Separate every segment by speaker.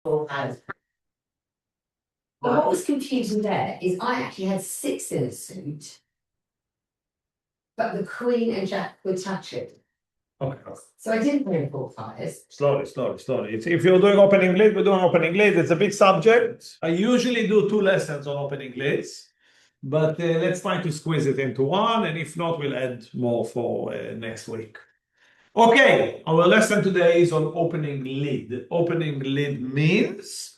Speaker 1: But what was confusing there is I actually had 6 in a suit, but the Queen and Jack were touching.
Speaker 2: Okay.
Speaker 1: So I didn't bring 4 fires.
Speaker 2: Slowly. If you're doing opening lead, we're doing opening lead. It's a big subject. I usually do 2 lessons on opening leads, but let's try to squeeze it into 1. And if not, we'll add more for next week. Okay, our lesson today is on opening lead. Opening lead means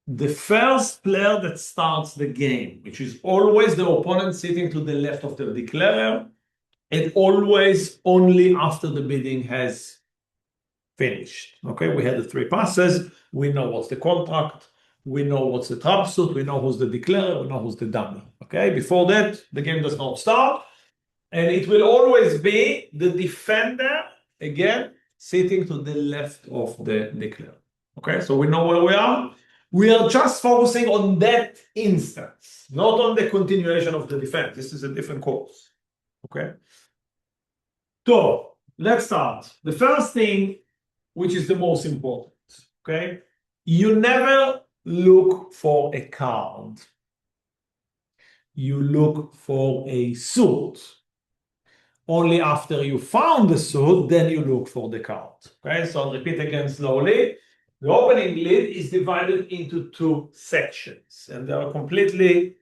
Speaker 2: the first player that starts the game, which is always the opponent sitting to the left of the declarer, and always only after the bidding has finished. Okay, we had the 3 passes. We know what's the contract. We know what's the trump suit. We know who's the declarer. We know who's the dummy. Okay, before that, the game does not start. And it will always be the defender, again, sitting to the left of the declarer. Okay, so we know where we are. We are just focusing on that instance, not on the continuation of the defense. This is a different course. Okay. So let's start. The first thing, which is the most important, okay? You never look for a card. You look for a suit. Only after you found the suit, then you look for the card. Okay, so I'll repeat again slowly. The opening lead is divided into 2 sections, and they are completely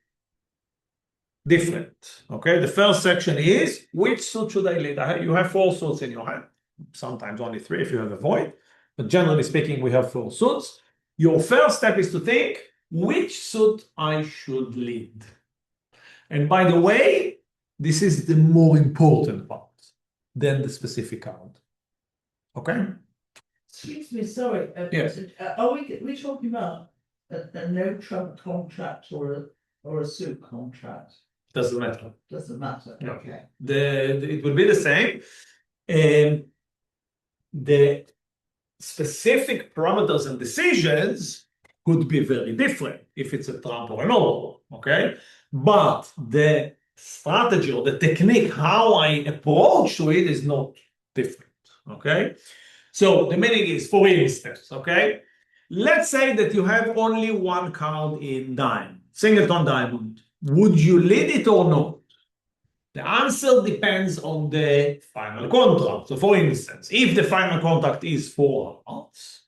Speaker 2: different. Okay, the first section is which suit should I lead? You have 4 suits in your hand, sometimes only 3 if you have a void, but generally speaking, we have 4 suits. Your first step is to think which suit I should lead. And by the way, this is the more important part than the specific card. Okay?
Speaker 3: Excuse me, sorry.
Speaker 2: Yes.
Speaker 3: Are we talking about a no trump contract or a suit contract?
Speaker 2: Doesn't matter.
Speaker 3: Doesn't matter.
Speaker 2: No.
Speaker 3: Okay.
Speaker 2: It will be the same. And the specific parameters and decisions could be very different if it's a trump or a no. Okay? But the strategy or the technique, how I approach to it is not different. Okay? So the meaning is, for instance, okay, let's say that you have only 1 card in diamond, singleton diamond. Would you lead it or not? The answer depends on the final contract. So for instance, if the final contract is 4 hearts,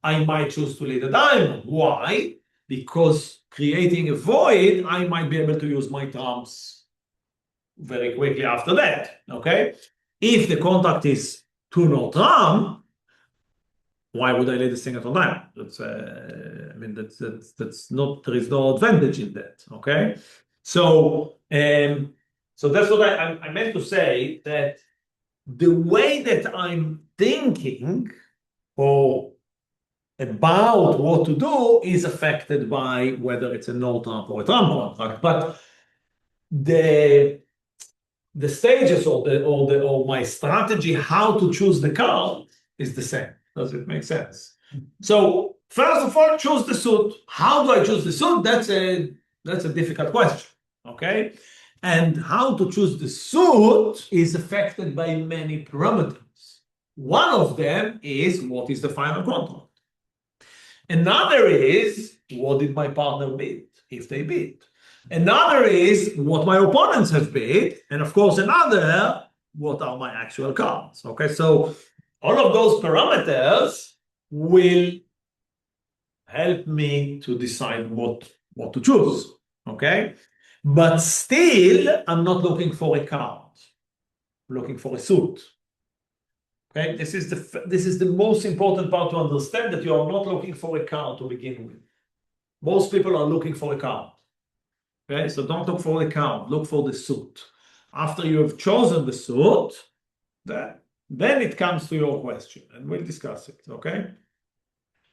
Speaker 2: I might choose to lead a diamond. Why? Because creating a void, I might be able to use my trumps very quickly after that. Okay? If the contract is 2 no trump, why would I lead a singleton diamond? That's not, there is no advantage in that. Okay? So that's what I meant to say, that the way that I'm thinking or about what to do is affected by whether it's a no trump or a trump contract. But the stages or my strategy how to choose the card is the same. Does it make sense? So first of all, choose the suit. How do I choose the suit? That's a difficult question. Okay, and how to choose the suit is affected by many parameters. One of them is what is the final contract. Another is what did my partner bid, if they bid. Another is what my opponents have bid, and of course another, what are my actual cards. Okay, so all of those parameters will help me to decide what to choose. Okay, but still I'm not looking for a card. I'm looking for a suit. Okay, this is the most important part to understand, that you are not looking for a card to begin with. Most people are looking for a card. Okay, so don't look for the card, look for the suit. After you have chosen the suit, then it comes to your question, and we'll discuss it. Okay,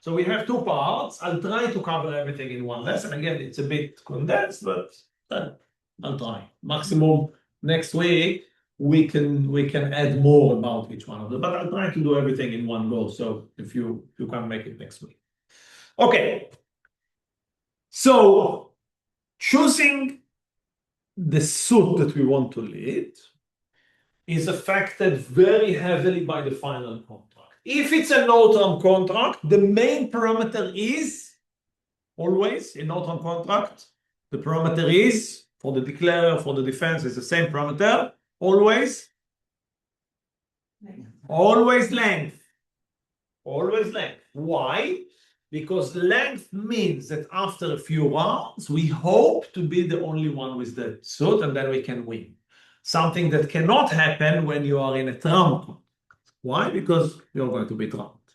Speaker 2: so we have 2 parts. I'll try to cover everything in one lesson. Again, it's a bit condensed, but I'll try. Maximum next week we can add more about each one of them, but I'll try to do everything in one go. So if you can make it next week. Okay, so choosing the suit that we want to lead is affected very heavily by the final contract. If it's a no-trump contract, the main parameter is always in no-trump contract. The parameter is for the declarer, for the defense, is the same parameter. Always length. Always length. Why? Because length means that after a few rounds, we hope to be the only one with the suit, and then we can win. Something that cannot happen when you are in a trump. Why? Because you're going to be trumped.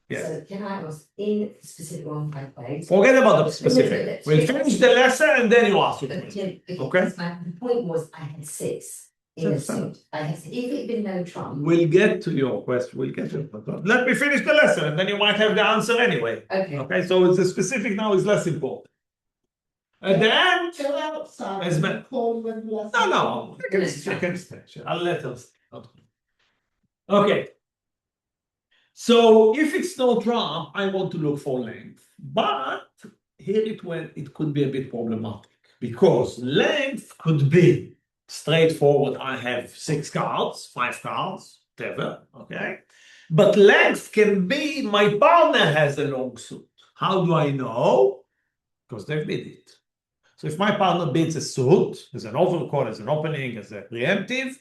Speaker 2: Yes.
Speaker 1: So can I ask, in the specific one, by the way?
Speaker 2: Forget about the specific. We'll finish the lesson and then you ask it. Okay.
Speaker 1: The point was I had 6 in a suit. If it had been no Trump.
Speaker 2: We'll get to your question. We'll get to it. Let me finish the lesson and then you might have the answer anyway.
Speaker 1: Okay.
Speaker 2: Okay. So it's the specific now is less important. At the end,
Speaker 3: Go outside
Speaker 2: As
Speaker 3: and
Speaker 2: ma-
Speaker 3: call them less.
Speaker 2: no. I can stay. I'll let her stay. Okay. So if it's no Trump, I want to look for length. But here it could be a bit problematic because length could be straightforward. I have 6 cards, 5 cards, whatever. Okay. But length can be my partner has a long suit. How do I know? Because they've bid it. So if my partner bids a suit, as an overcall, as an opening, as a preemptive,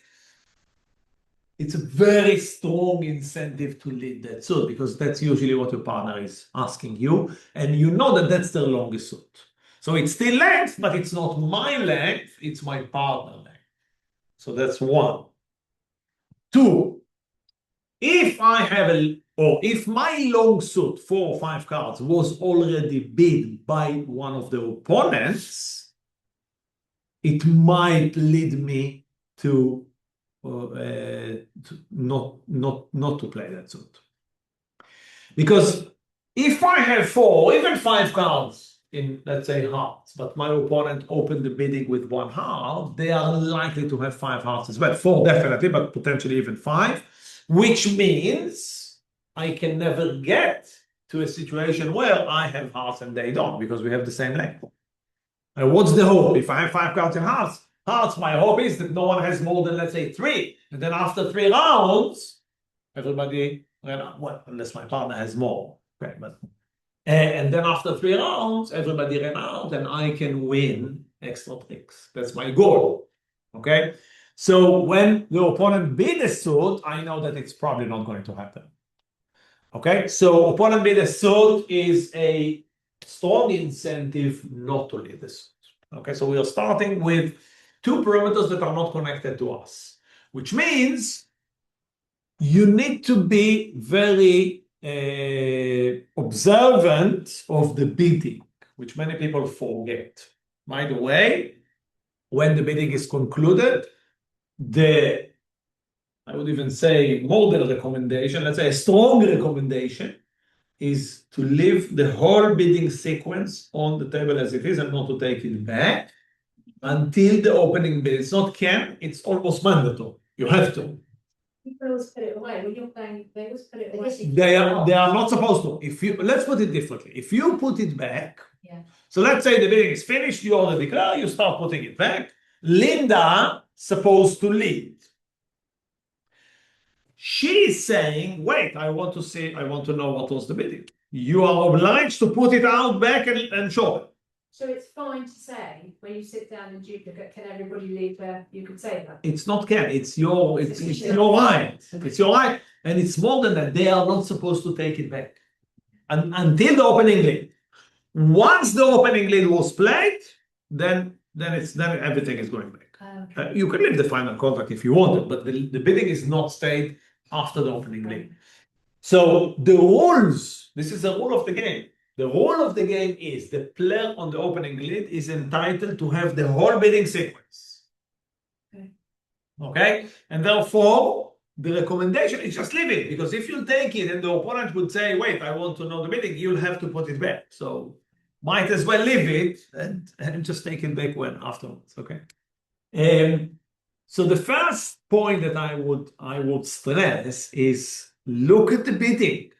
Speaker 2: it's a very strong incentive to lead that suit because that's usually what your partner is asking you. And you know that that's their longest suit. So it's still length, but it's not my length, it's my partner length. So that's 1. 2, if my long suit, 4 or 5 cards, was already bid by one of the opponents, it might lead me to not to play that suit. Because if I have 4 or even 5 cards in, let's say, hearts, but my opponent opened the bidding with 1 heart, they are likely to have 5 hearts as well. 4 definitely, but potentially even 5, which means I can never get to a situation where I have hearts and they don't, because we have the same length. And what's the hope? If I have 5 cards in hearts, my hope is that no one has more than, let's say, 3. And then after 3 rounds, everybody ran out. Well, unless my partner has more. Okay, but and then after 3 rounds, everybody ran out and I can win extra tricks. That's my goal. Okay. So when the opponent bid a suit, I know that it's probably not going to happen. Okay. So opponent bid a suit is a strong incentive not to lead the suit. Okay. So we are starting with 2 parameters that are not connected to us, which means you need to be very observant of the bidding, which many people forget. By the way, when the bidding is concluded, I would even say more than a recommendation, let's say a strong recommendation, is to leave the whole bidding sequence on the table as it is and not to take it back until the opening bid. It's not can, it's almost mandatory. You have to.
Speaker 4: People always put it away. When you're playing, they always put it away.
Speaker 2: They are not supposed to. Let's put it differently. If you put it back,
Speaker 4: Yeah.
Speaker 2: so let's say the bidding is finished, you already declare, you start putting it back. Linda supposed to lead. She is saying, wait, I want to know what was the bidding. You are obliged to put it out back and show it.
Speaker 4: So it's fine to say when you sit down in duplicate, can everybody leave there? You can say that.
Speaker 2: It's not can, it's your right. It's your right. And it's more than that. They are not supposed to take it back. Until the opening lead. Once the opening lead was played, then everything is going back. You can leave the final contract if you wanted, but the bidding is not stayed after the opening lead. So the rules, this is the rule of the game. The rule of the game is the player on the opening lead is entitled to have the whole bidding sequence. Okay? And therefore, the recommendation is just leave it, because if you take it and the opponent would say, wait, I want to know the bidding, you'll have to put it back. So might as well leave it and just take it back when afterwards. Okay? So the first point that I would stress is look at the bidding.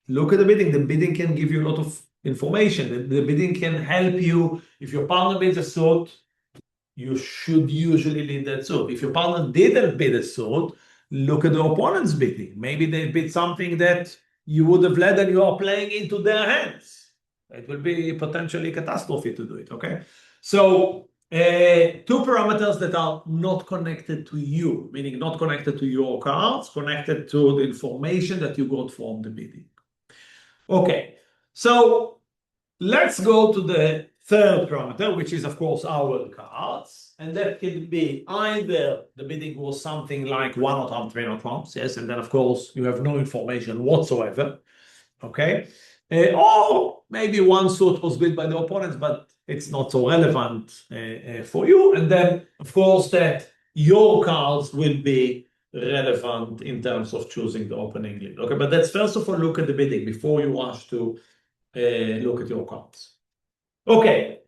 Speaker 2: Look at the bidding. The bidding can give you a lot of information. The bidding can help you. If your partner bids a suit, you should usually lead that suit. If your partner didn't bid a suit, look at the opponent's bidding. Maybe they bid something that you would have led and you are playing into their hands. It will be potentially catastrophe to do it, okay? So two parameters that are not connected to you, meaning not connected to your cards, connected to the information that you got from the bidding. Okay, so let's go to the third parameter, which is of course our cards, and that can be either the bidding was something like 1 or trump, 3 or trumps, yes, and then of course you have no information whatsoever, okay, or maybe one suit was bid by the opponents, but it's not so relevant for you, and then of course that your cards will be relevant in terms of choosing the opening lead. Okay, but let's first of all look at the bidding before you rush to look at your cards. Okay,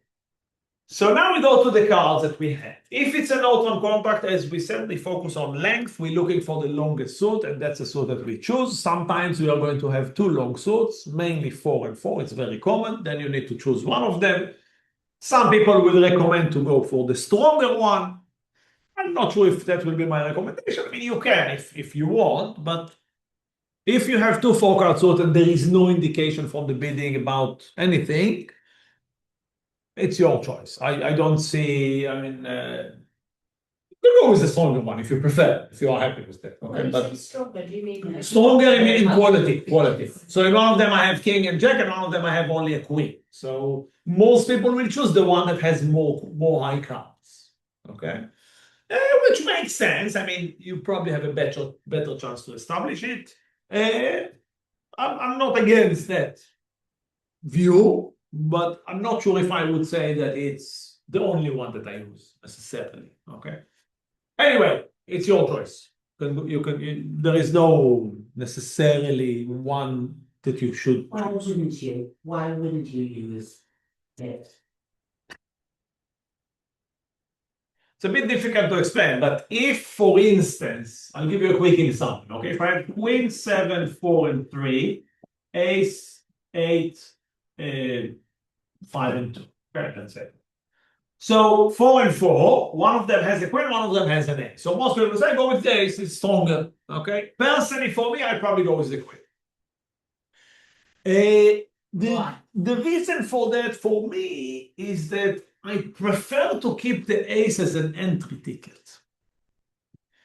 Speaker 2: so now we go to the cards that we have. If it's a no-trump contract, as we said, we focus on length. We're looking for the longest suit, and that's the suit that we choose. Sometimes we are going to have two long suits, mainly 4 and 4. It's very common. Then you need to choose one of them. Some people will recommend to go for the stronger one. I'm not sure if that will be my recommendation. I mean, you can if you want, but if you have two 4-card suits and there is no indication from the bidding about anything, it's your choice. I don't see, I mean, you go with the stronger one if you prefer, if you are happy with that.
Speaker 4: When
Speaker 2: Okay,
Speaker 4: you
Speaker 2: but
Speaker 4: say stronger, do you mean?
Speaker 2: stronger in quality. So in one of them I have king and jack, and one of them I have only a queen. So most people will choose the one that has more high cards. Okay, which makes sense. I mean, you probably have a better chance to establish it. I'm not against that view, but I'm not sure if I would say that it's the only one that I use necessarily. Okay. Anyway, it's your choice. There is no necessarily one that you should.
Speaker 3: Why wouldn't you? Why wouldn't you use it?
Speaker 2: It's a bit difficult to explain, but if, for instance, I'll give you a quick example. Okay, if I have queen, 7, 4, and 3, ace, 8, 5, and 2. Okay, let's say. So 4 and 4, one of them has a queen, one of them has an ace. So most people say go with the ace, it's stronger. Okay, personally for me, I probably go with the queen. The reason for that for me is that I prefer to keep the ace as an entry ticket.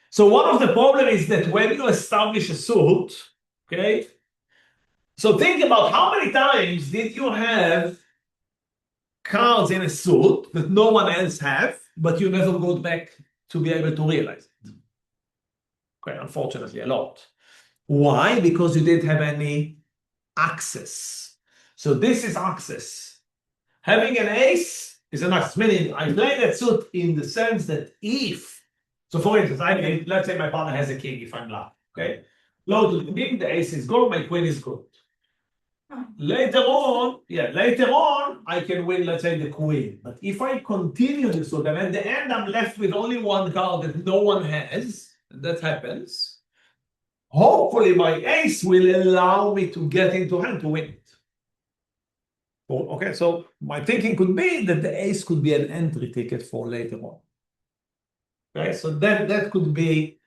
Speaker 2: So one of the problems is that when you establish a suit, okay, so think about how many times did you have cards in a suit that no one else have, but you never got back to be able to realize it. Okay, unfortunately, a lot. Why? Because you didn't have any access. So this is access. Having an ace is an access, meaning I play that suit in the sense that if, so for instance, let's say my partner has a king if I'm lucky, okay? Low to the king, the ace is good, my queen is good. Later on, I can win, let's say, the queen. But if I continue the suit, and at the end I'm left with only one card that no one has, and that happens, hopefully my ace will allow me to get into hand to win it. Okay, so my thinking could be that the ace could be an entry ticket for later on. Okay, so that could be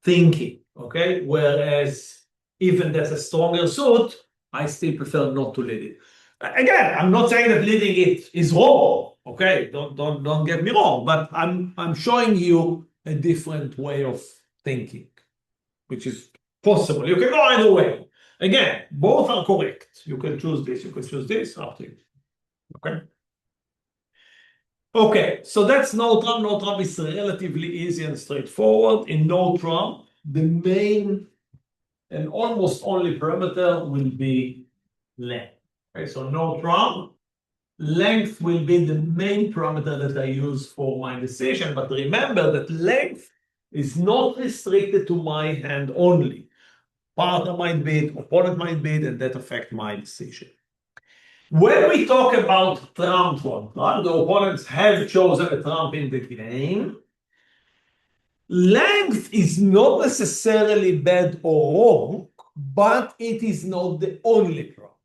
Speaker 2: thinking, okay? Whereas even that's a stronger suit, I still prefer not to lead it. Again, I'm not saying that leading it is wrong, okay? Don't get me wrong, but I'm showing you a different way of thinking, which is possible. You can go either way. Again, both are correct. You can choose this, you can choose this, up to you. Okay? Okay, so that's no trump. No trump is relatively easy and straightforward. In no trump, the main and almost only parameter will be length. Okay, so no trump, length will be the main parameter that I use for my decision. But remember that length is not restricted to my hand only. Partner might bid, opponent might bid, and that affects my decision. When we talk about trump contract, the opponents have chosen a trump in the game. Length is not necessarily bad or wrong, but it is not the only problem.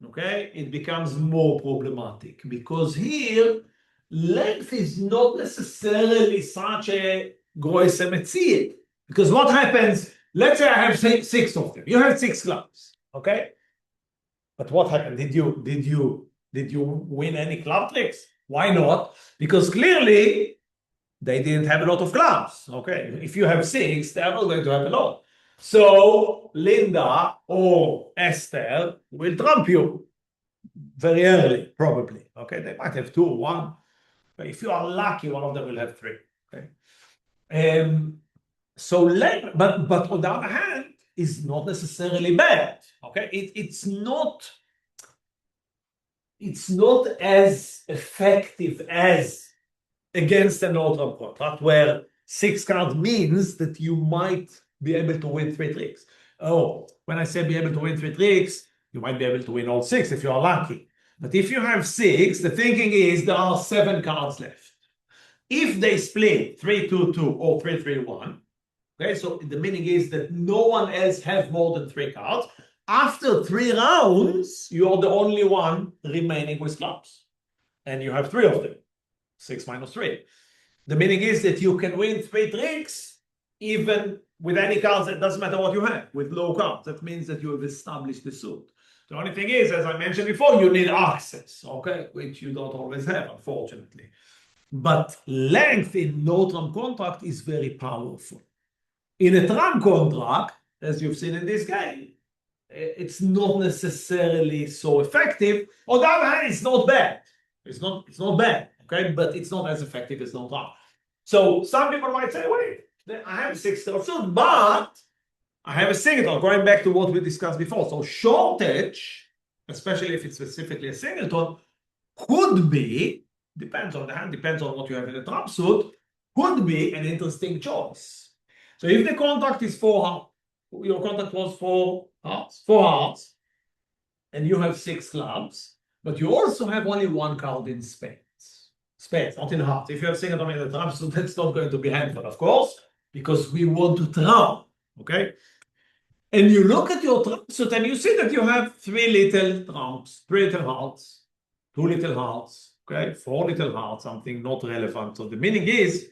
Speaker 2: Okay, it becomes more problematic because here length is not necessarily such a Größe Metziel. Because what happens, let's say I have six of them. You have 6 clubs, okay? But what happened? Did you win any club tricks? Why not? Because clearly they didn't have a lot of clubs. Okay, if you have 6, they're not going to have a lot. So Linda or Esther will trump you very early, probably. Okay, they might have 2 or 1. But if you are lucky, one of them will have 3. Okay. But on the other hand, it's not necessarily bad. Okay, it's not as effective as against an no-trump contract, where 6 cards means that you might be able to win 3 tricks. Oh, when I say be able to win 3 tricks, you might be able to win all 6 if you are lucky. But if you have 6, the thinking is there are 7 cards left. If they split 3-2-2 or 3-3-1, okay, so the meaning is that no one else have more than 3 cards. After 3 rounds, you are the only one remaining with clubs. And you have 3 of them. 6 minus 3. The meaning is that you can win 3 tricks even with any cards. It doesn't matter what you have with low cards. That means that you have established the suit. The only thing is, as I mentioned before, you need access, okay, which you don't always have, unfortunately. But length in no trump contract is very powerful. In a trump contract, as you've seen in this game, it's not necessarily so effective. On the other hand, it's not bad. It's not bad, okay, but it's not as effective as no trump. So some people might say, wait, I have a 6 of suit, but I have a singleton, going back to what we discussed before. So shortage, especially if it's specifically a singleton, could be, depends on the hand, depends on what you have in the trump suit, could be an interesting choice. So if the contract is 4 hearts, your contract was 4 hearts, and you have 6 clubs, but you also have only 1 card in spades. Spades, not in hearts. If you have singleton in the trump suit, that's not going to be handful, of course, because we want to trump, okay? And you look at your trump suit and you see that you have 3 little trumps, 3 little hearts, 2 little hearts, okay, 4 little hearts, something not relevant. So the meaning is,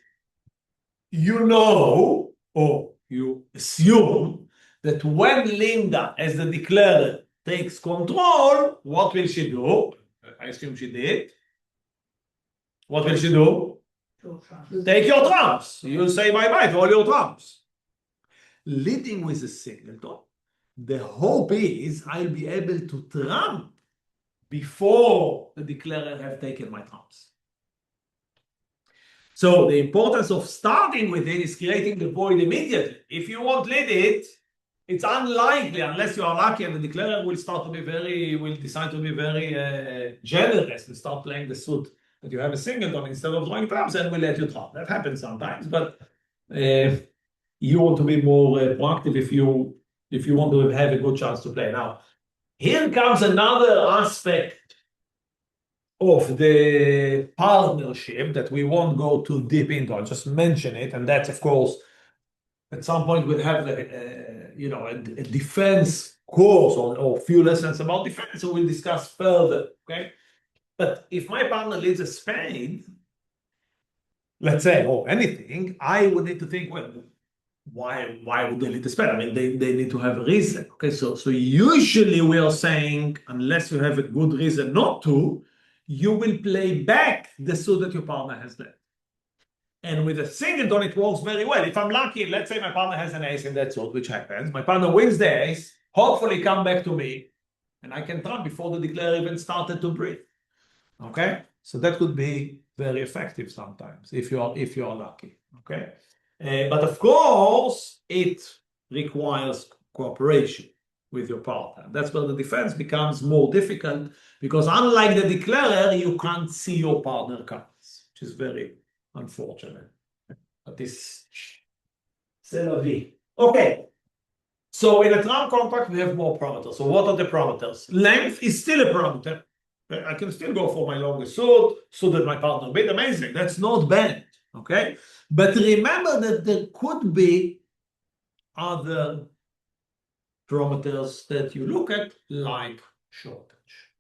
Speaker 2: you know, or you assume that when Linda, as the declarer, takes control, what will she do? I assume she did. What will she do? Take your trumps. You say bye-bye to all your trumps. Leading with a singleton, the hope is I'll be able to trump before the declarer have taken my trumps. So the importance of starting with it is creating the void immediately. If you won't lead it, it's unlikely, unless you are lucky and the declarer will decide to be very generous and start playing the suit that you have a singleton instead of drawing trumps and will let you trump. That happens sometimes, but you want to be more proactive if you want to have a good chance to play. Now, here comes another aspect of the partnership that we won't go too deep into. I'll just mention it, and that's, of course, at some point we'll have a defense course or a few lessons about defense, and we'll discuss further. Okay, but if my partner leads a spade, let's say, or anything, I would need to think, well, why would they lead the spade? I mean, they need to have a reason. Okay, so usually we are saying, unless you have a good reason not to, you will play back the suit that your partner has led. And with a singleton, it works very well. If I'm lucky, let's say my partner has an ace in that suit, which happens. My partner wins the ace, hopefully come back to me, and I can trump before the declarer even started to breathe. Okay, so that could be very effective sometimes if you are lucky. Okay, but of course it requires cooperation with your partner. That's where the defense becomes more difficult, because unlike the declarer, you can't see your partner cards, which is very unfortunate. But this, c'est la vie. Okay. So in a trump contract, we have more parameters. So what are the parameters? Length is still a parameter. I can still go for my longest suit, so that my partner beat. Amazing. That's not bad. Okay. But remember that there could be other parameters that you look at, like shortage.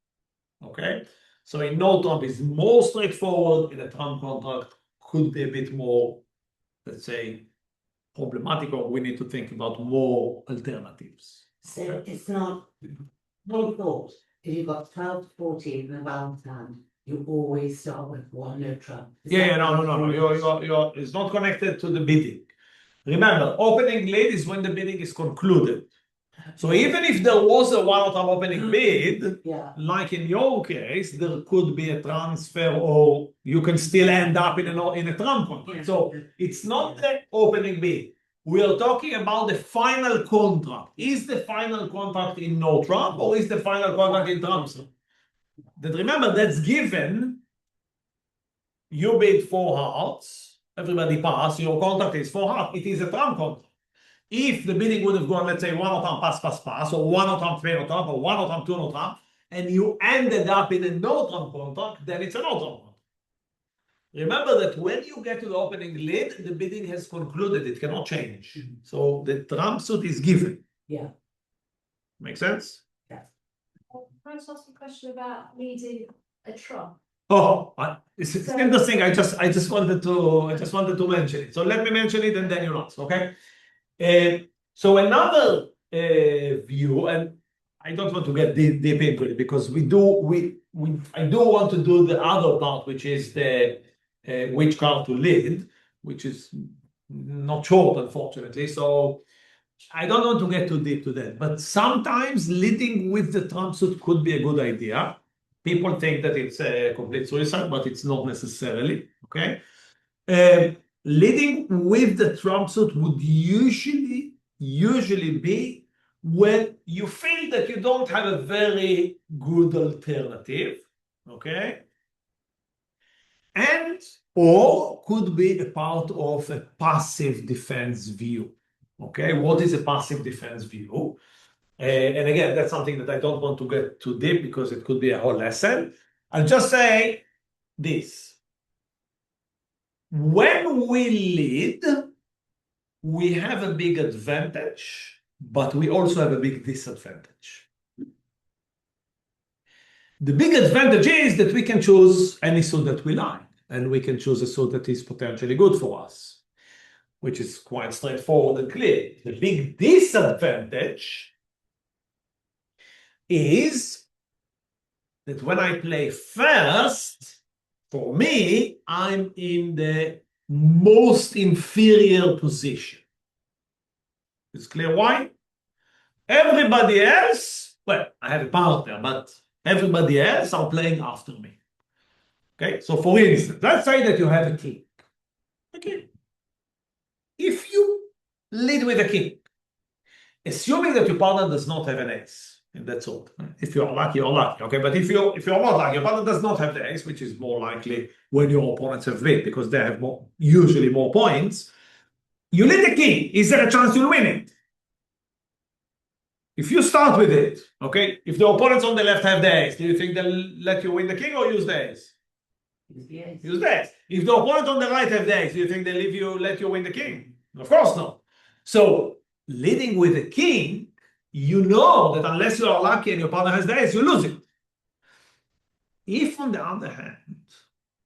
Speaker 2: Okay. So in no trump is more straightforward. In a trump contract, could be a bit more let's say, problematic, or we need to think about more alternatives.
Speaker 5: So it's not, one thought, if you've got 12 to 14 in the balance hand, you always start with one no trump. Is
Speaker 2: Yeah,
Speaker 5: that
Speaker 2: no,
Speaker 5: how
Speaker 2: no, no, no.
Speaker 5: it
Speaker 2: You're, it's not connected to the bidding. Remember, opening lead is when the bidding is concluded. So even if there was a one-time opening bid,
Speaker 5: Yeah,
Speaker 2: like in your case, there could be a transfer, or you can still end up in a trump contract. So it's not the opening bid. We are talking about the final contract. Is the final contract in no trump, or is the final contract in trump? That remember, that's given. You bid 4 hearts, everybody pass, your contract is 4 hearts. It is a trump contract. If the bidding would have gone, let's say, 1 no trump, pass, or 1 no trump, 3 no trump, or 1 no trump, 2 no trump, and you ended up in a no trump contract, then it's a no trump contract. Remember that when you get to the opening lead, the bidding has concluded, it cannot change. So the trump suit is given.
Speaker 5: yeah.
Speaker 2: Make sense?
Speaker 4: Can I just ask a question about leading a trump?
Speaker 2: Oh, it's interesting. I just wanted to mention it. So let me mention it, and then you ask, okay? So another view, and I don't want to get deep into it because I do want to do the other part, which is the which card to lead, which is not short, unfortunately. So I don't want to get too deep to that. But sometimes leading with the trump suit could be a good idea. People think that it's a complete suicide, but it's not necessarily. Okay. Leading with the trump suit would usually be when you feel that you don't have a very good alternative, okay? And or could be a part of a passive defense view, okay? What is a passive defense view? And again, that's something that I don't want to get too deep because it could be a whole lesson. I'll just say this. When we lead, we have a big advantage, but we also have a big disadvantage. The big advantage is that we can choose any suit that we like, and we can choose a suit that is potentially good for us, which is quite straightforward and clear. The big disadvantage is that when I play first, for me, I'm in the most inferior position. It's clear why? Everybody else, well, I have a partner, but everybody else are playing after me. Okay, so for instance, let's say that you have a king. Okay. If you lead with a king, assuming that your partner does not have an ace, and that's all. If you're lucky, you're lucky. Okay, but if you're not lucky, your partner does not have the ace, which is more likely when your opponents have lead because they have usually more points. You lead the king. Is there a chance you'll win it? If you start with it, okay, if the opponents on the left have the ace, do you think they'll let you win the king or use the ace? Use the ace. If the opponent on the right have the ace, do you think they'll let you win the king? Of course not. So leading with a king, you know that unless you are lucky and your partner has the ace, you lose it. If on the other hand,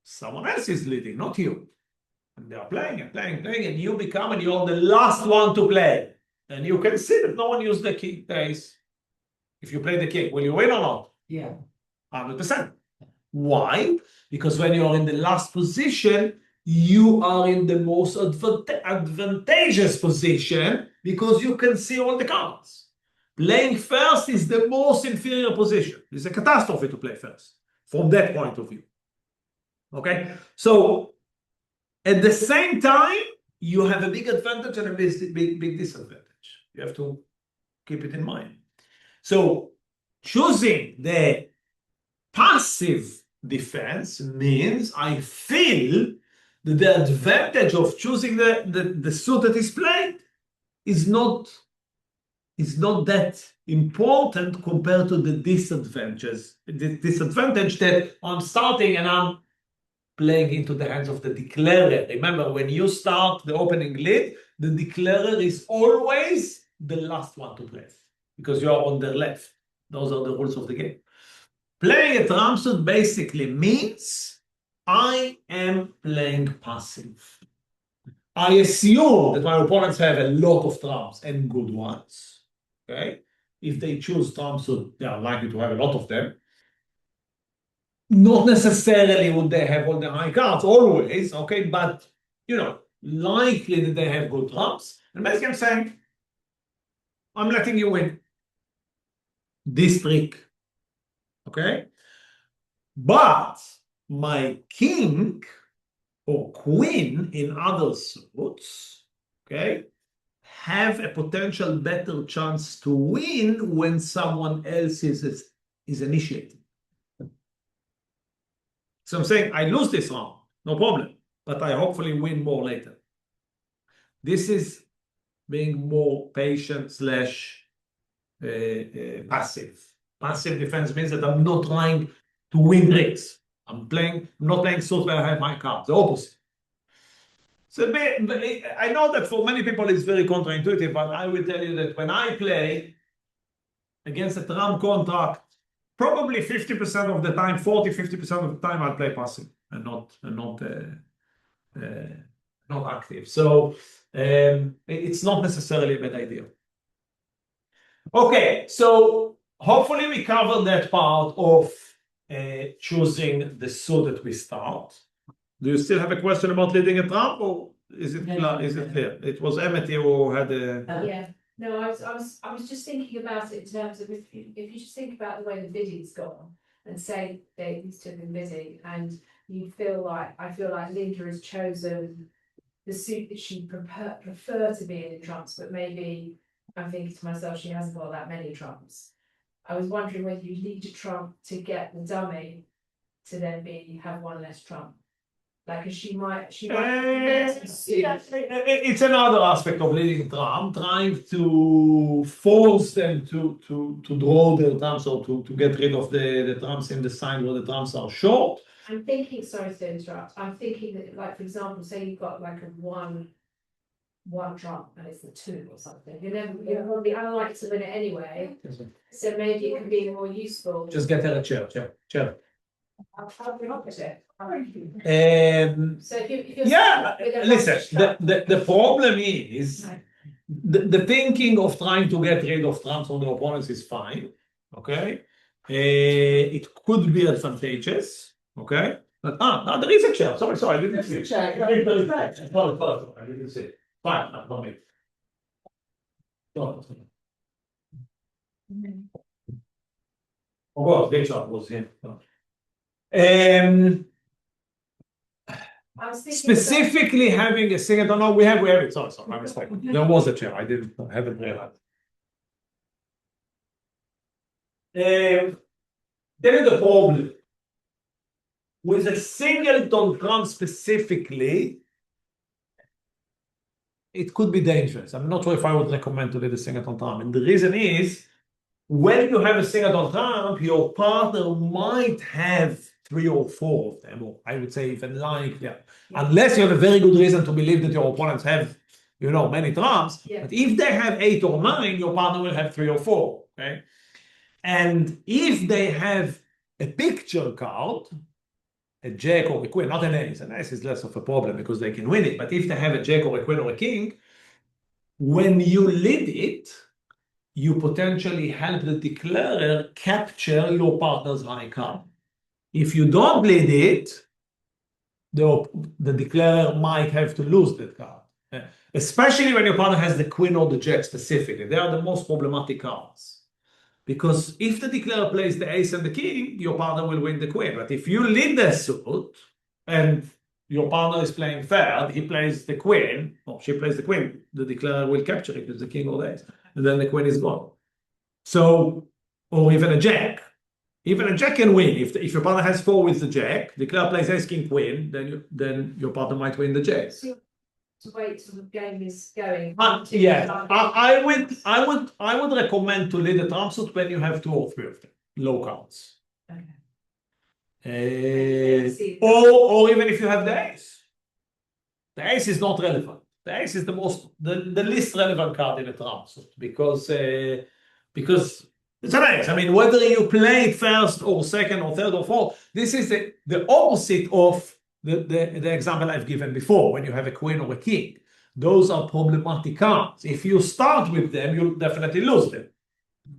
Speaker 2: someone else is leading, not you, and they are playing and you become and you're the last one to play, and you can see that no one used the king, the ace. If you play the king, will you win or not?
Speaker 5: Yeah.
Speaker 2: 100%. Why? Because when you're in the last position, you are in the most advantageous position because you can see all the cards. Playing first is the most inferior position. It's a catastrophe to play first from that point of view. Okay? So at the same time, you have a big advantage and a big disadvantage. You have to keep it in mind. So choosing the passive defense means I feel that the advantage of choosing the suit that is played is not that important compared to the disadvantage that I'm starting and I'm playing into the hands of the declarer. Remember, when you start the opening lead, the declarer is always the last one to play because you are on the left. Those are the rules of the game. Playing a trump suit basically means I am playing passive. I assume that my opponents have a lot of trumps and good ones. Okay, if they choose trumps, so they are likely to have a lot of them. Not necessarily would they have all the high cards always, okay, but you know, likely that they have good trumps. And basically, I'm saying, I'm letting you win this trick, okay? But my king or queen in other suits, okay, have a potential better chance to win when someone else is initiating. So I'm saying I lose this round, no problem, but I hopefully win more later. This is being more patient slash passive. Passive defense means that I'm not trying to win tricks. I'm not playing suits where I have my cards, the opposite. So I know that for many people it's very counterintuitive, but I will tell you that when I play against a trump contract, probably 50% of the time, 40-50% of the time, I'll play passive and not active. So it's not necessarily a bad idea. Okay, so hopefully we covered that part of choosing the suit that we start. Do you still have a question about leading a trump, or is it clear? It was Emmett who had a.
Speaker 4: Yeah, no, I was just thinking about it in terms of if you just think about the way the bidding's gone and say these two have been bidding and I feel like Linda has chosen the suit that she prefer to be in trumps, but maybe I'm thinking to myself she hasn't got that many trumps. I was wondering whether you need a trump to get the dummy to then have one less trump. Like she might
Speaker 2: It's another aspect of leading trump, trying to force them to draw their trumps or to get rid of the trumps in the sign where the trumps are short.
Speaker 4: I'm thinking, sorry to interrupt, I'm thinking that, like, for example, say you've got like a one trump and it's a 2 or something. You're probably unlikely to win it anyway. So maybe it can be more useful.
Speaker 2: Just get her a chair.
Speaker 4: I'll be opposite. So if you're
Speaker 2: Yeah,
Speaker 4: with a
Speaker 2: listen,
Speaker 4: rubbish trump-
Speaker 2: the problem is the thinking of trying to get rid of trumps on the opponents is fine, okay? It could be advantageous, okay? But there is a chair. Sorry, I didn't see it. I didn't see it. Fine, not me. Oh, God, Richard was here.
Speaker 4: I was thinking
Speaker 2: Specifically having a single, no, we have it. Sorry, my mistake. There was a chair. I haven't realized. Then the problem with a singleton trump specifically, it could be dangerous. I'm not sure if I would recommend to lead a singleton trump, and the reason is when you have a singleton trump, your partner might have 3 or 4 of them, or I would say even likely, unless you have a very good reason to believe that your opponents have, many trumps.
Speaker 4: Yeah.
Speaker 2: But if they have 8 or 9, your partner will have 3 or 4. Okay, and if they have a picture card, a jack or a queen, not an ace. An ace is less of a problem because they can win it. But if they have a jack or a queen or a king, when you lead it, you potentially help the declarer capture your partner's high card. If you don't lead it, the declarer might have to lose that card. Especially when your partner has the queen or the jack specifically. They are the most problematic cards. Because if the declarer plays the ace and the king, your partner will win the queen. But if you lead the suit and your partner is playing third, he plays the queen, or she plays the queen, the declarer will capture it with the king or the ace, and then the queen is gone. So, or even a jack. Even a jack can win. If your partner has 4 with the jack, declarer plays ace, king, queen, then your partner might win the jack.
Speaker 4: to wait till the game is going.
Speaker 2: Yeah, I would recommend to lead a trump suit when you have 2 or 3 of them, low cards.
Speaker 4: Okay.
Speaker 2: Or even if you have the ace. The ace is not relevant. The ace is the least relevant card in a trump suit because it's an ace. I mean, whether you play it first or second or third or fourth, this is the opposite of the example I've given before when you have a queen or a king. those are problematic cards. If you start with them, you'll definitely lose them.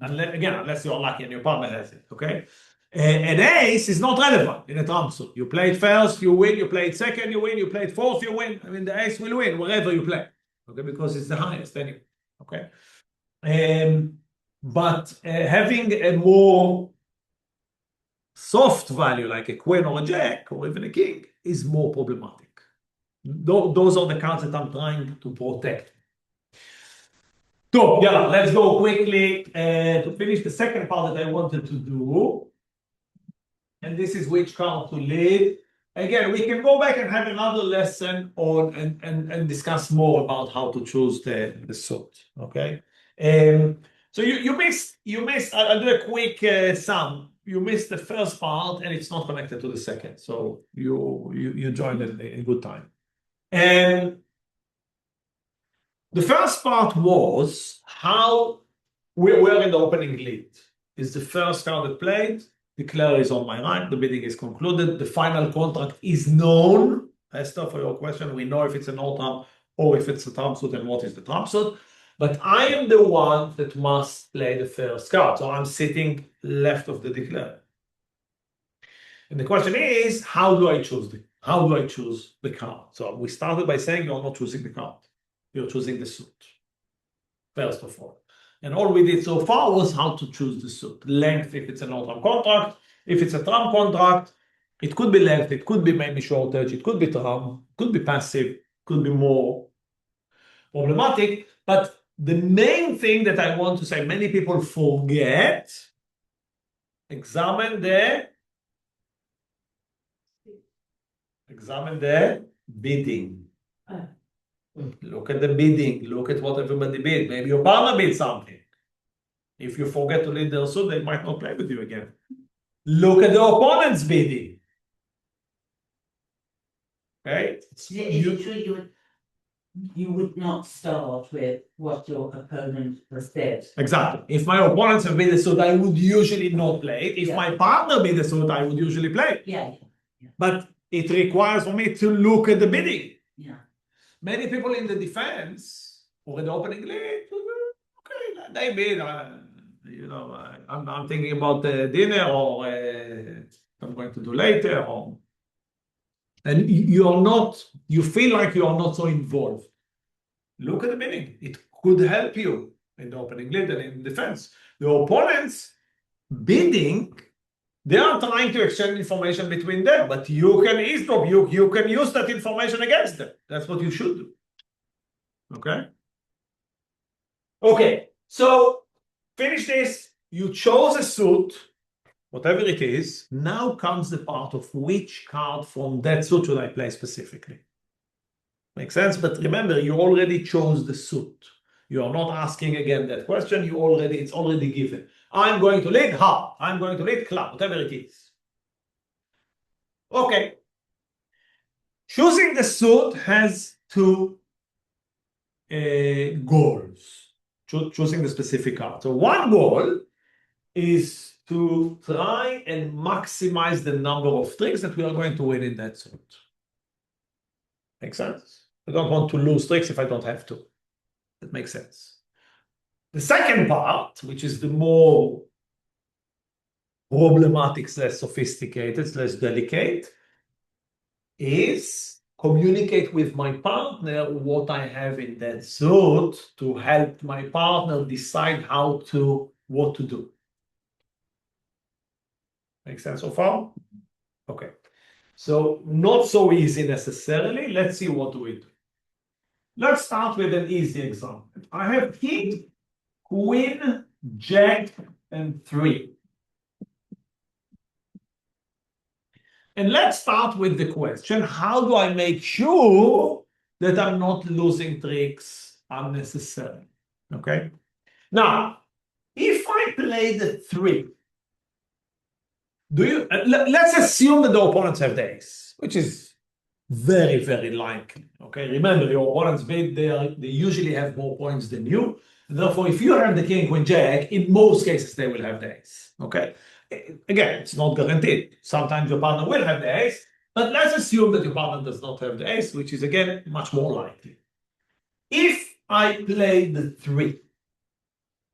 Speaker 2: Unless you're lucky and your partner has it, okay? An ace is not relevant in a trump suit. You play it first, you win. You play it second, you win. You play it fourth, you win. I mean, the ace will win wherever you play, okay? Because it's the highest anyway, okay? But having a more soft value like a queen or a jack or even a king is more problematic. Those are the cards that I'm trying to protect. So, yeah, let's go quickly to finish the second part that I wanted to do. And this is which card to lead. Again, we can go back and have another lesson on and discuss more about how to choose the suit. Okay. So you missed. I'll do a quick sum. You missed the first part, and it's not connected to the second. So you joined in good time. And the first part was how we're in the opening lead. Is the first card that played. Declare is on my right. The bidding is concluded. The final contract is known. Esther, for your question, we know if it's a no trump or if it's a trump suit and what is the trump suit. But I am the one that must play the first card. So I'm sitting left of the declare. And the question is, how do I choose the card? So we started by saying you're not choosing the card. You're choosing the suit, first of all. And all we did so far was how to choose the suit. Length, if it's a no-trump contract. If it's a trump contract, it could be length, it could be maybe shortage, it could be trump, could be passive, could be more problematic. But the main thing that I want to say, many people forget, examine the bidding. Look at the bidding. Look at what everybody bid. Maybe your partner bid something. If you forget to lead their suit, they might not play with you again. Look at the opponent's bidding. Okay?
Speaker 5: Is it true you would not start with what your opponent has bid?
Speaker 2: Exactly. If my opponents have bid a suit, I would usually not play it. If
Speaker 5: Yeah.
Speaker 2: my partner bid a suit, I would usually play it.
Speaker 5: Yeah.
Speaker 2: But it requires for me to look at the bidding.
Speaker 5: Yeah.
Speaker 2: Many people in the defense or in the opening lead, okay, they bid. I'm thinking about the dinner or I'm going to do later. And you feel like you are not so involved. Look at the bidding. It could help you in the opening lead and in defense. The opponents bidding, they are trying to exchange information between them, but you can eavesdrop. You can use that information against them. That's what you should do. Okay? Okay, so finish this. You chose a suit, whatever it is. Now comes the part of which card from that suit should I play specifically. Make sense? But remember, you already chose the suit. You are not asking again that question. It's already given. I'm going to lead heart. I'm going to lead club, whatever it is. Okay. Choosing the suit has two goals. Choosing the specific card. So one goal is to try and maximize the number of tricks that we are going to win in that suit. Make sense? I don't want to lose tricks if I don't have to. That makes sense. The second part, which is the more problematic, less sophisticated, less delicate, is communicate with my partner what I have in that suit to help my partner decide what to do. Make sense so far? Okay. So not so easy necessarily. Let's see what do we do. Let's start with an easy example. I have king, queen, jack, and 3. And let's start with the question, how do I make sure that I'm not losing tricks unnecessarily? Okay. Now, if I play the 3, let's assume that the opponents have the ace, which is very, very likely. Okay. Remember, your opponents bid, they usually have more points than you. Therefore, if you have the king, queen, jack, in most cases, they will have the ace. Okay. Again, it's not guaranteed. Sometimes your partner will have the ace, but let's assume that your partner does not have the ace, which is, again, much more likely. If I play the 3,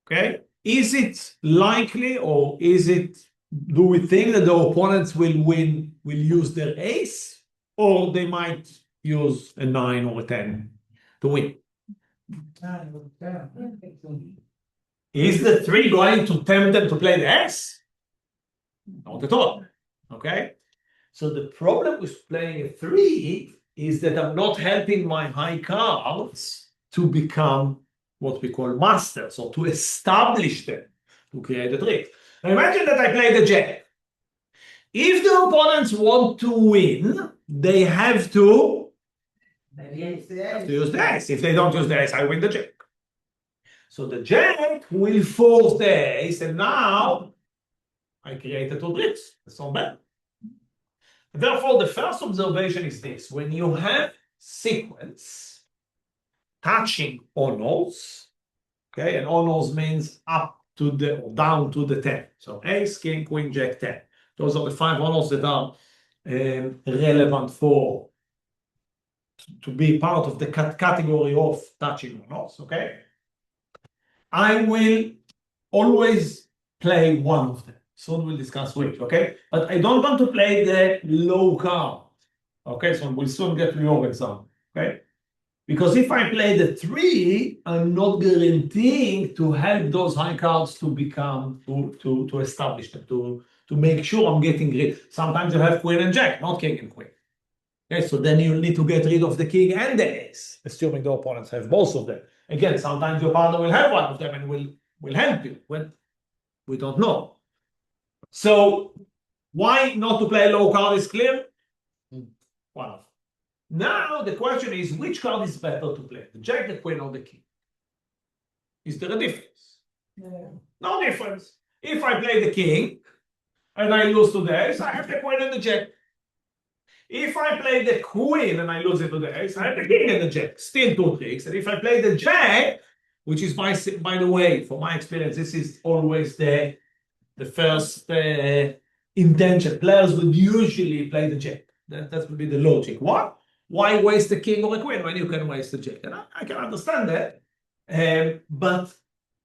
Speaker 2: okay, is it likely or do we think that the opponents will use their ace, or they might use a 9 or a 10 to win? Is the 3 going to tempt them to play the ace? Not at all. Okay? So the problem with playing a 3 is that I'm not helping my high cards to become what we call masters, or to establish them, to create a trick. Now imagine that I play the jack. If the opponents want to win, they have to use the ace. If they don't use the ace, I win the jack. So the jack will force the ace, and now I created 2 tricks. That's not bad. Therefore, the first observation is this: when you have sequence touching honors, okay, and honors means up to the or down to the 10. So ace, king, queen, jack, 10. Those are the 5 honors that are relevant to be part of the category of touching honors. Okay, I will always play one of them. Soon we'll discuss which, okay? But I don't want to play the low card. Okay, so we'll soon get to your example, okay? Because if I play the 3, I'm not guaranteeing to help those high cards to become, to establish them, to make sure I'm getting rid. Sometimes you have queen and jack, not king and queen. Okay, so then you need to get rid of the king and the ace, assuming the opponents have both of them. Again, sometimes your partner will have one of them and will help you. When we don't know. So why not to play a low card is clear? One of them. Now the question is, which card is better to play? The jack, the queen, or the king? Is there a difference? No difference. If I play the king and I lose to the ace, I have the queen and the jack. If I play the queen and I lose it to the ace, I have the king and the jack. Still 2 tricks. And if I play the jack, which is by the way, from my experience, this is always the first intention. Players would usually play the jack. That would be the logic. What? Why waste the king or a queen when you can waste the jack? And I can understand that. But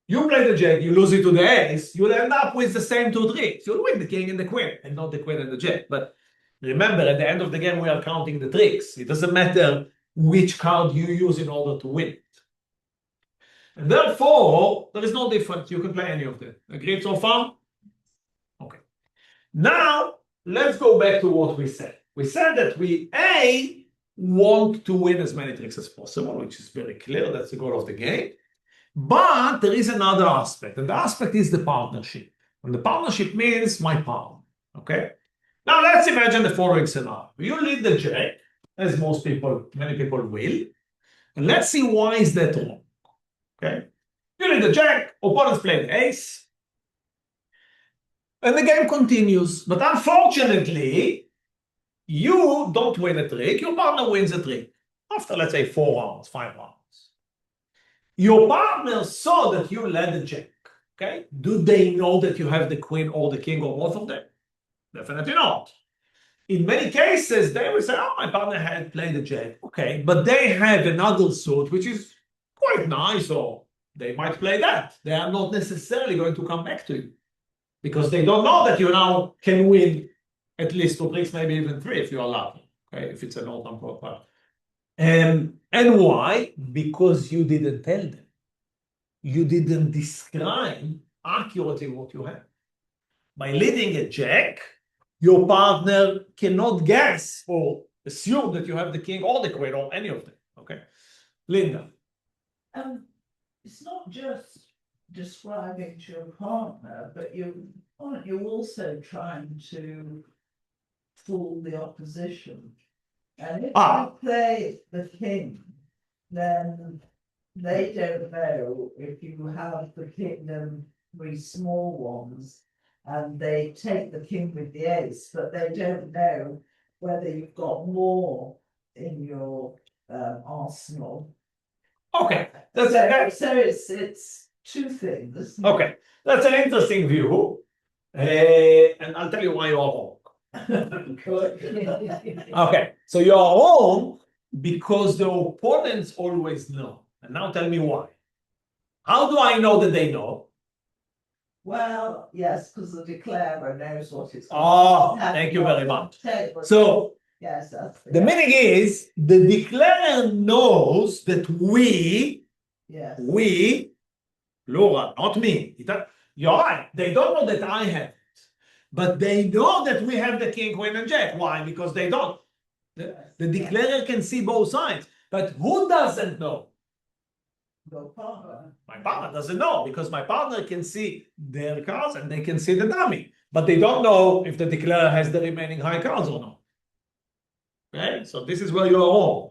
Speaker 2: you play the jack, you lose it to the ace, you'll end up with the same 2 tricks. You'll win the king and the queen, and not the queen and the jack. But remember, at the end of the game, we are counting the tricks. It doesn't matter which card you use in order to win. And therefore, there is no difference. You can play any of them. Agreed so far? Okay. Now, let's go back to what we said. We said that we, want to win as many tricks as possible, which is very clear. That's the goal of the game. But there is another aspect, and the aspect is the partnership. And the partnership means my partner. Okay? Now, let's imagine the following scenario. You lead the jack, as many people will. And let's see why is that wrong. Okay? You lead the jack, opponents play the ace. And the game continues. But unfortunately, you don't win a trick, your partner wins a trick. After, let's say, 4 rounds, 5 rounds. Your partner saw that you led the jack. Okay? Do they know that you have the queen or the king or both of them? Definitely not. In many cases, they will say, oh, my partner had played the jack. Okay, but they have another suit, which is quite nice, or they might play that. They are not necessarily going to come back to you because they don't know that you now can win at least 2 tricks, maybe even 3 if you are lucky. Okay, if it's an all-time profile. And why? Because you didn't tell them. You didn't describe accurately what you have. By leading a jack, your partner cannot guess or assume that you have the king or the queen or any of them. Okay, Linda.
Speaker 3: It's not just describing to your partner, but you're also trying to fool the opposition. And if you play the king, then they don't know if you have the king and 3 small ones, and they take the king with the ace, but they don't know whether you've got more in your arsenal.
Speaker 2: Okay,
Speaker 3: so it's 2 things.
Speaker 2: Okay, that's an interesting view, and I'll tell you why you are wrong. Okay, so you are wrong because the opponents always know. And now tell me why. How do I know that they know?
Speaker 3: Well, yes, because the declarer knows what it's.
Speaker 2: Oh, thank you very much. So
Speaker 3: Yes, that's.
Speaker 2: the meaning is the declarer knows that
Speaker 3: Yes.
Speaker 2: we, plural, not me. You're right. They don't know that I have it, but they know that we have the king, queen, and jack. Why? Because they don't. The declarer can see both sides, but who doesn't know?
Speaker 3: Your partner.
Speaker 2: My partner doesn't know because my partner can see their cards and they can see the dummy, but they don't know if the declarer has the remaining high cards or not. Okay, so this is where you are wrong.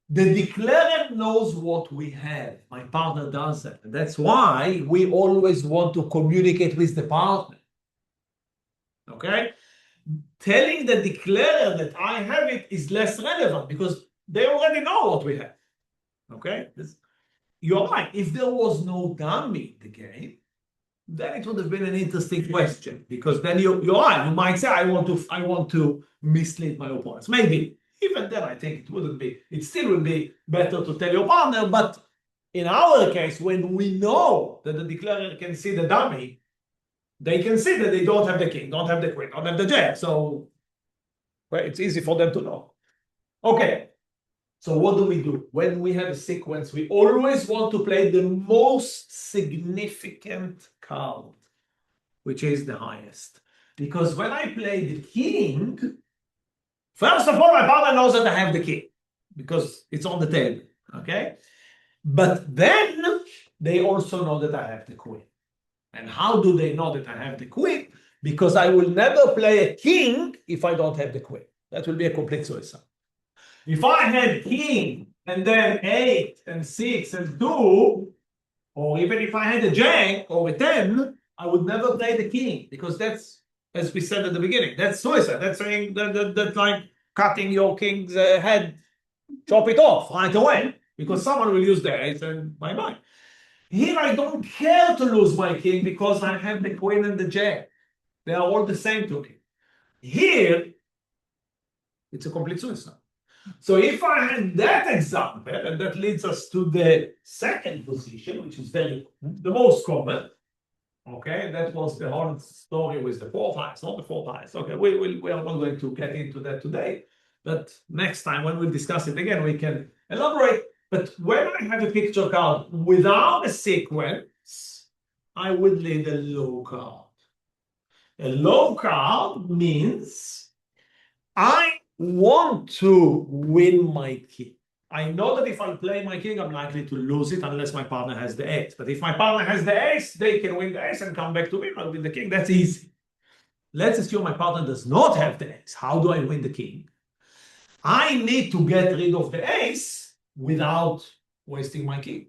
Speaker 2: The declarer knows what we have. My partner doesn't. And that's why we always want to communicate with the partner. Okay? Telling the declarer that I have it is less relevant because they already know what we have. Okay? You're right. If there was no dummy in the game, then it would have been an interesting question because then you're right. You might say, I want to mislead my opponents. Maybe. Even then, I think it still would be better to tell your partner. But in our case, when we know that the declarer can see the dummy, they can see that they don't have the king, don't have the queen, don't have the jack. So well, it's easy for them to know. Okay. So what do? When we have a sequence, we always want to play the most significant card, which is the highest. Because when I play the king, first of all, my partner knows that I have the king because it's on the table, okay? But then they also know that I have the queen. And how do they know that I have the queen? Because I will never play a king if I don't have the queen. That will be a complete suicide. If I had king and then 8 and 6 and 2, or even if I had a jack or a 10, I would never play the king because that's, as we said at the beginning, that's suicide. That's saying that's like cutting your king's head, chop it off right away because someone will use the ace and bye-bye. Here I don't care to lose my king because I have the queen and the jack. They are all the same to me. Here, it's a complete suicide. So if I had that example, and that leads us to the second position, which is the most common. Okay, that was the whole story with the 4 highs, not the 4 highs. Okay, we are not going to get into that today, but next time when we discuss it again, we can elaborate. But when I have a picture card without a sequence, I would lead a low card. A low card means I want to win my king. I know that if I play my king, I'm likely to lose it unless my partner has the ace. But if my partner has the ace, they can win the ace and come back to me. I'll win the king. That's easy. Let's assume my partner does not have the ace. How do I win the king? I need to get rid of the ace without wasting my king.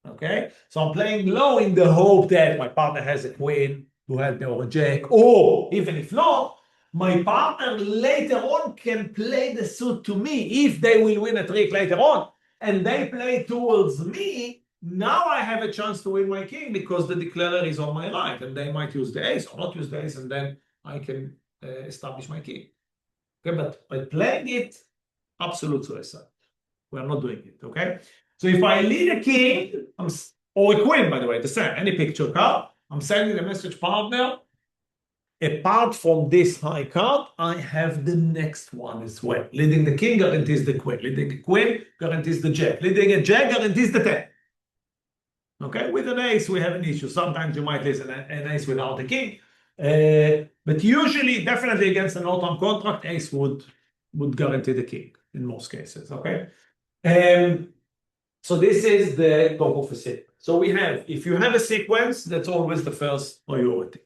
Speaker 2: Okay? So I'm playing low in the hope that my partner has a queen to help me or a jack. Or even if not, my partner later on can play the suit to me if they will win a trick later on and they play towards me. Now I have a chance to win my king because the declarer is on my right and they might use the ace or not use the ace and then I can establish my king. Okay, but by playing it, absolute suicide. We're not doing it, okay? So if I lead a king, or a queen, by the way, the same, any picture card, I'm sending a message, partner. Apart from this high card, I have the next one as well. Leading the king guarantees the queen. Leading the queen guarantees the jack. Leading a jack guarantees the 10. Okay, with an ace, we have an issue. Sometimes you might lose an ace without a king. But usually, definitely against an autumn contract, ace would guarantee the king in most cases. Okay. So this is the top of a sequence. So we have, if you have a sequence, that's always the first priority.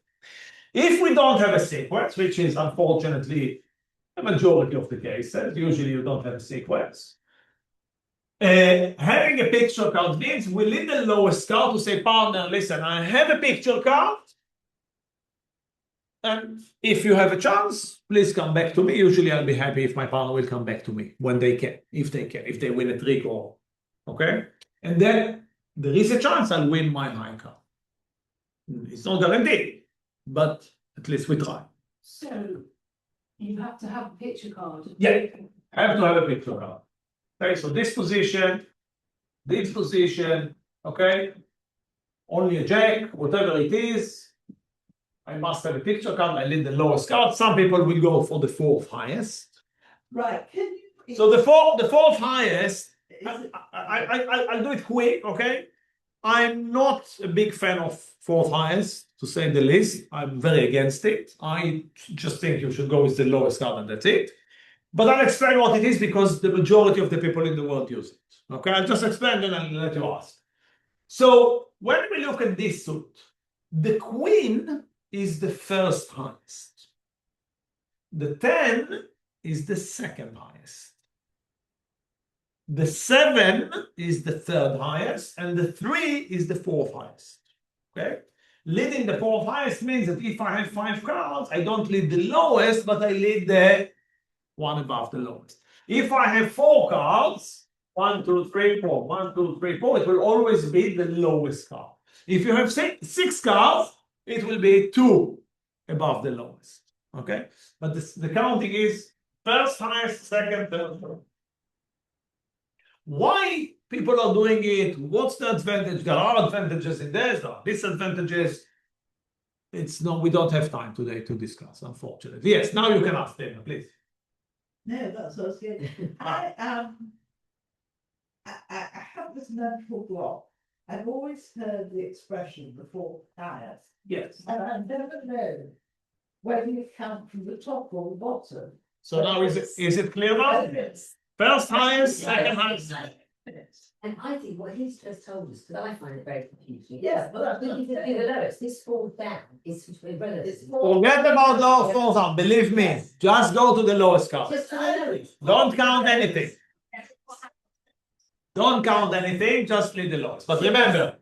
Speaker 2: If we don't have a sequence, which is unfortunately the majority of the cases, usually you don't have a sequence. Having a picture card means we lead the lowest card to say, partner, listen, I have a picture card. And if you have a chance, please come back to me. Usually I'll be happy if my partner will come back to me when they can, if they win a trick or, okay? And then there is a chance I'll win my high card. It's not guaranteed. But at least we try.
Speaker 4: So you have to have a picture card.
Speaker 2: Yeah, have to have a picture card. Okay, so this position, this position, okay? Only a jack, whatever it is. I must have a picture card, I lead the lowest card. Some people will go for the fourth highest.
Speaker 3: Right, can you?
Speaker 2: So the fourth highest,
Speaker 3: Is it-
Speaker 2: I'll do it quick, okay? I'm not a big fan of fourth highest, to say the least. I'm very against it. I just think you should go with the lowest card and that's it. But I'll explain what it is because the majority of the people in the world use it. Okay, I'll just explain and I'll let you ask. So when we look at this suit, the queen is the first highest. The 10 is the second highest. The 7 is the third highest, and the 3 is the fourth highest. Okay? Leading the fourth highest means that if I have 5 cards, I don't lead the lowest, but I lead the one above the lowest. If I have 4 cards, 1, 2, 3, 4, 1, 2, 3, 4, it will always be the lowest card. If you have 6 cards, it will be 2 above the lowest. Okay? But the counting is first highest, second, third, fourth. Why people are doing it? What's the advantage? There are advantages in this, there are disadvantages. We don't have time today to discuss, unfortunately. Yes, now you can ask them, please.
Speaker 3: No, that's what I was getting. I have this mental block. I've always heard the expression the fourth highest,
Speaker 2: Yes.
Speaker 3: and I never know whether you count from the top or the bottom.
Speaker 2: So now is it clear now? First highest, second highest.
Speaker 1: And I think what he's just told us, because I find it very confusing.
Speaker 3: Yeah, well, that's
Speaker 1: This
Speaker 3: what
Speaker 1: is
Speaker 3: I'm saying.
Speaker 1: the lowest, this falls down, is irrelevant.
Speaker 3: It's four.
Speaker 2: Forget about low falls down, believe me. Just go to the lowest card.
Speaker 1: Just for the lowest.
Speaker 2: Don't count anything. Don't count anything, just lead the lowest. But remember,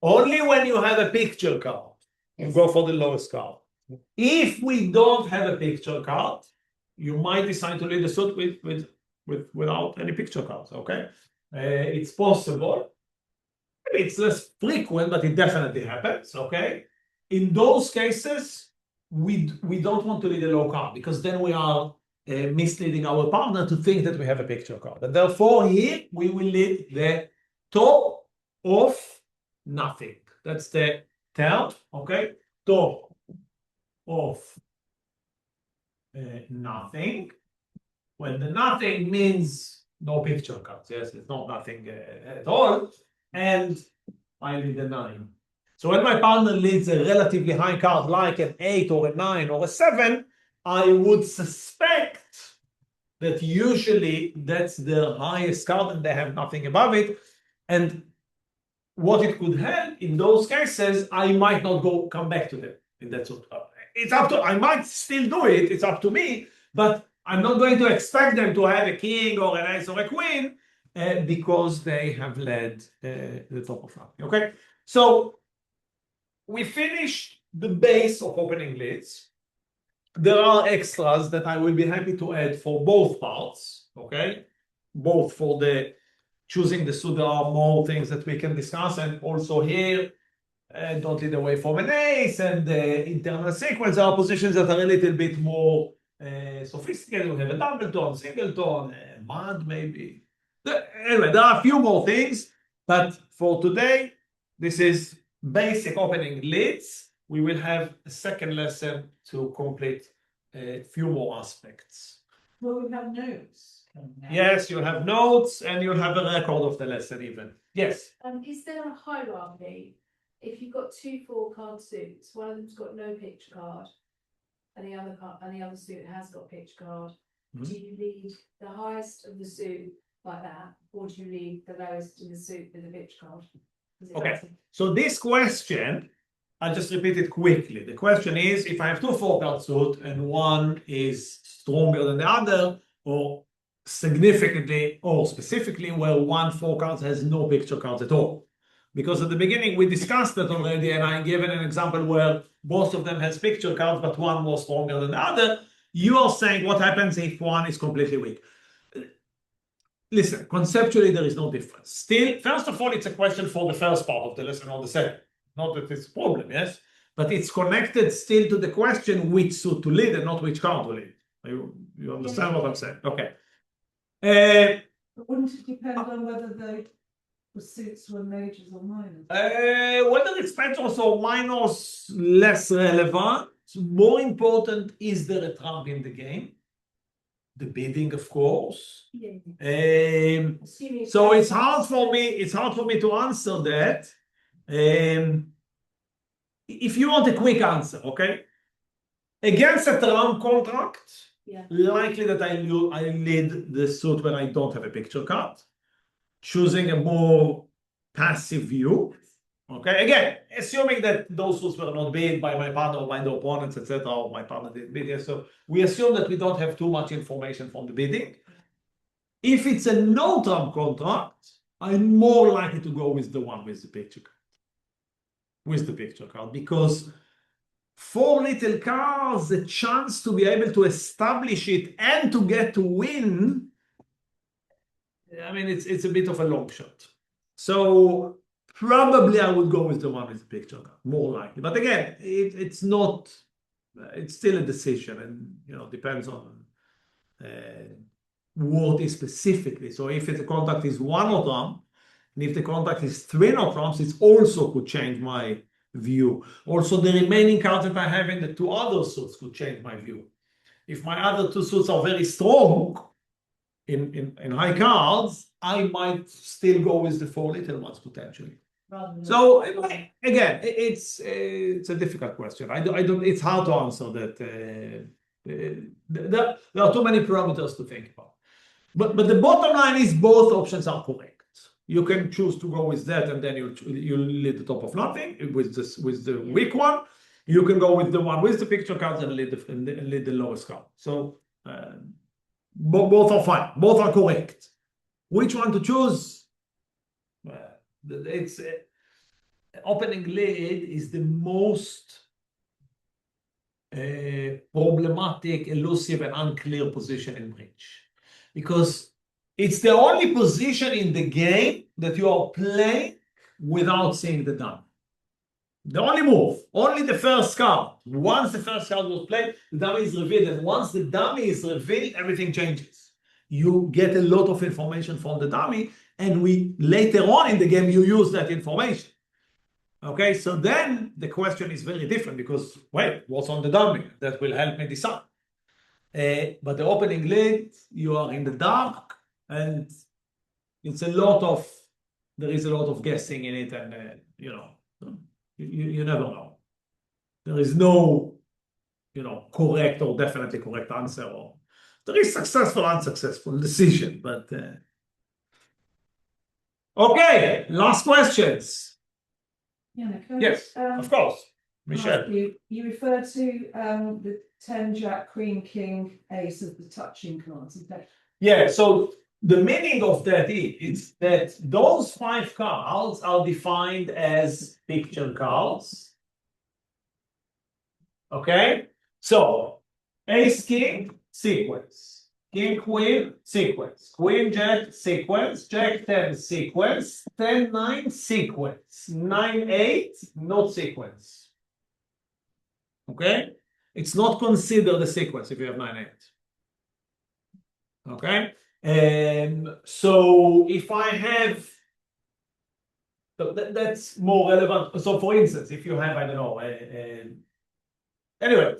Speaker 2: only when you have a picture card, you go for the lowest card. If we don't have a picture card, you might decide to lead the suit without any picture cards, okay? It's possible. Maybe it's less frequent, but it definitely happens, okay? In those cases, we don't want to lead a low card because then we are misleading our partner to think that we have a picture card. And therefore, here we will lead the top of nothing. That's the third, okay? Top of nothing. When the nothing means no picture cards, yes, it's not nothing at all. And I lead a 9. So when my partner leads a relatively high card, like an 8 or a 9 or a 7, I would suspect that usually that's their highest card and they have nothing above it. And what it could help in those cases, I might not come back to them in that sort of. It's up to, I might still do it, it's up to me, but I'm not going to expect them to have a king or an ace or a queen because they have led the top of nothing. Okay, so we finished the base of opening leads. There are extras that I will be happy to add for both parts. Okay, both for the choosing the suit. There are more things that we can discuss, and also here. Don't lead away from an ace and the internal sequence. There are positions that are a little bit more sophisticated. We have a double tone, single tone, mud maybe. Anyway, there are a few more things, but for today, this is basic opening leads. We will have a second lesson to complete a few more aspects.
Speaker 3: Well, we have notes.
Speaker 2: Yes, you'll have notes and you'll have a record of the lesson even. Yes.
Speaker 4: Is there a hierarchy? If you've got 2 4-card suits, one of them's got no picture card, and the other suit has got a picture card, do you lead the highest of the suit like that, or do you lead the lowest in the suit with a picture card?
Speaker 2: Okay. So this question, I'll just repeat it quickly. The question is, if I have 2 4-card suits and one is stronger than the other, or significantly or specifically where one 4 cards has no picture cards at all. Because at the beginning we discussed that already, and I given an example where both of them has picture cards, but one was stronger than the other. You are saying what happens if one is completely weak. Listen, conceptually there is no difference. Still, first of all, it's a question for the first part of the lesson or the second. Not that it's a problem, yes? But it's connected still to the question which suit to lead and not which card to lead. You understand what I'm saying? Okay.
Speaker 3: But wouldn't it depend on whether the suits were majors or minors.
Speaker 2: Whether it's petros or minors, less relevant. More important is there a trump in the game? The bidding, of course.
Speaker 4: Yeah.
Speaker 2: Um, so it's hard for me to answer that. If you want a quick answer, okay? Against a trump contract,
Speaker 4: Yeah.
Speaker 2: likely that I lead the suit when I don't have a picture card, choosing a more passive view. Okay, again, assuming that those suits were not bid by my partner or by the opponents, etc., or my partner did bid, yeah, so we assume that we don't have too much information from the bidding. If it's a no trump contract, I'm more likely to go with the one with the picture card. With the picture card, because 4 little cards, the chance to be able to establish it and to get to win, I mean, it's a bit of a long shot. So probably I would go with the one with the picture card, more likely. But again, it's not, it's still a decision, and you know, depends on what is specifically. So if the contract is 1 no trump, and if the contract is 3 no trumps, it also could change my view. Also, the remaining cards that I have in the 2 other suits could change my view. If my other 2 suits are very strong in high cards, I might still go with the 4 little ones potentially.
Speaker 3: Rather than
Speaker 2: So again, it's a difficult question. I don't. It's hard to answer that. There are too many parameters to think about. But the bottom line is both options are correct. You can choose to go with that, and then you lead the top of nothing with the weak one. You can go with the one with the picture cards and lead the lowest card. So both are fine. Both are correct. Which one to choose? It's opening lead is the most problematic, elusive, and unclear position in bridge, because it's the only position in the game that you are playing without seeing the dummy. The only move, only the first card. Once the first card was played, the dummy is revealed, and once the dummy is revealed, everything changes. You get a lot of information from the dummy, and later on in the game you use that information. Okay, so then the question is very different, because wait, what's on the dummy? That will help me decide. But the opening lead, you are in the dark, and it's there is a lot of guessing in it, and you know, you never know. There is no, you know, correct or definitely correct answer, or there is successful, unsuccessful decision, but okay, last questions.
Speaker 6: Yeah,
Speaker 2: Yes, of course. Michelle.
Speaker 6: You referred to the 10 Jack Queen King Ace of the touching cards.
Speaker 2: Yeah, so the meaning of that is that those 5 cards are defined as picture cards. Okay, so Ace King sequence, King Queen sequence, Queen Jack sequence, Jack 10 sequence, 10 9 sequence, 9 8 not sequence. Okay, it's not considered a sequence if you have 9 8. Okay, so if I have, that's more relevant. So for instance, if you have, I don't know, anyway,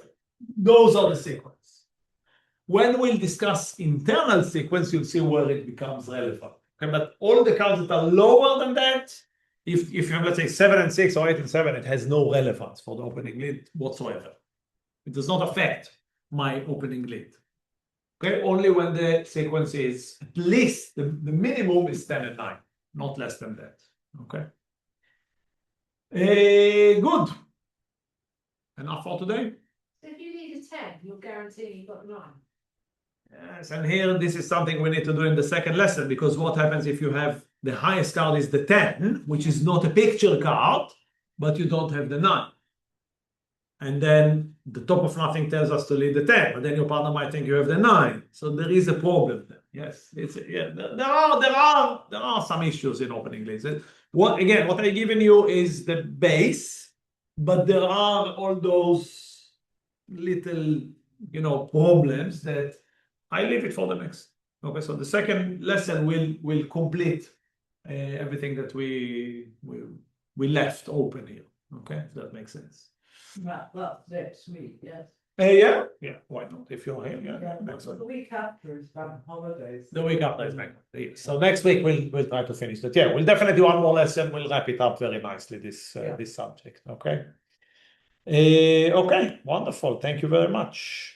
Speaker 2: those are the sequence. When we'll discuss internal sequence, you'll see where it becomes relevant. Okay, but all the cards that are lower than that, if you have, let's say, 7 and 6 or 8 and 7, it has no relevance for the opening lead whatsoever. It does not affect my opening lead. Okay, only when the sequence is at least the minimum is 10 and 9, not less than that. Okay. Good. Enough for today.
Speaker 4: So if you need a 10, you're guaranteeing you got 9.
Speaker 2: Yes, and here this is something we need to do in the second lesson, because what happens if you have the highest card is the 10, which is not a picture card, but you don't have the 9. And then the top of nothing tells us to lead the 10, but then your partner might think you have the 9. So there is a problem there. Yes, there are some issues in opening leads. What I've given you is the base, but there are all those little, you know, problems that I leave it for the next. Okay, so the second lesson will complete everything that we left open here. Okay, if that makes sense.
Speaker 3: Right, that's next week, yes.
Speaker 2: Yeah, why not? If you're here, yeah,
Speaker 3: Yeah,
Speaker 2: next week.
Speaker 3: the week after is bank holidays.
Speaker 2: The week after is back. So next week we'll try to finish that. Yeah, we'll definitely do one more lesson. We'll wrap it up very nicely, this subject. Okay. Okay, wonderful. Thank you very much.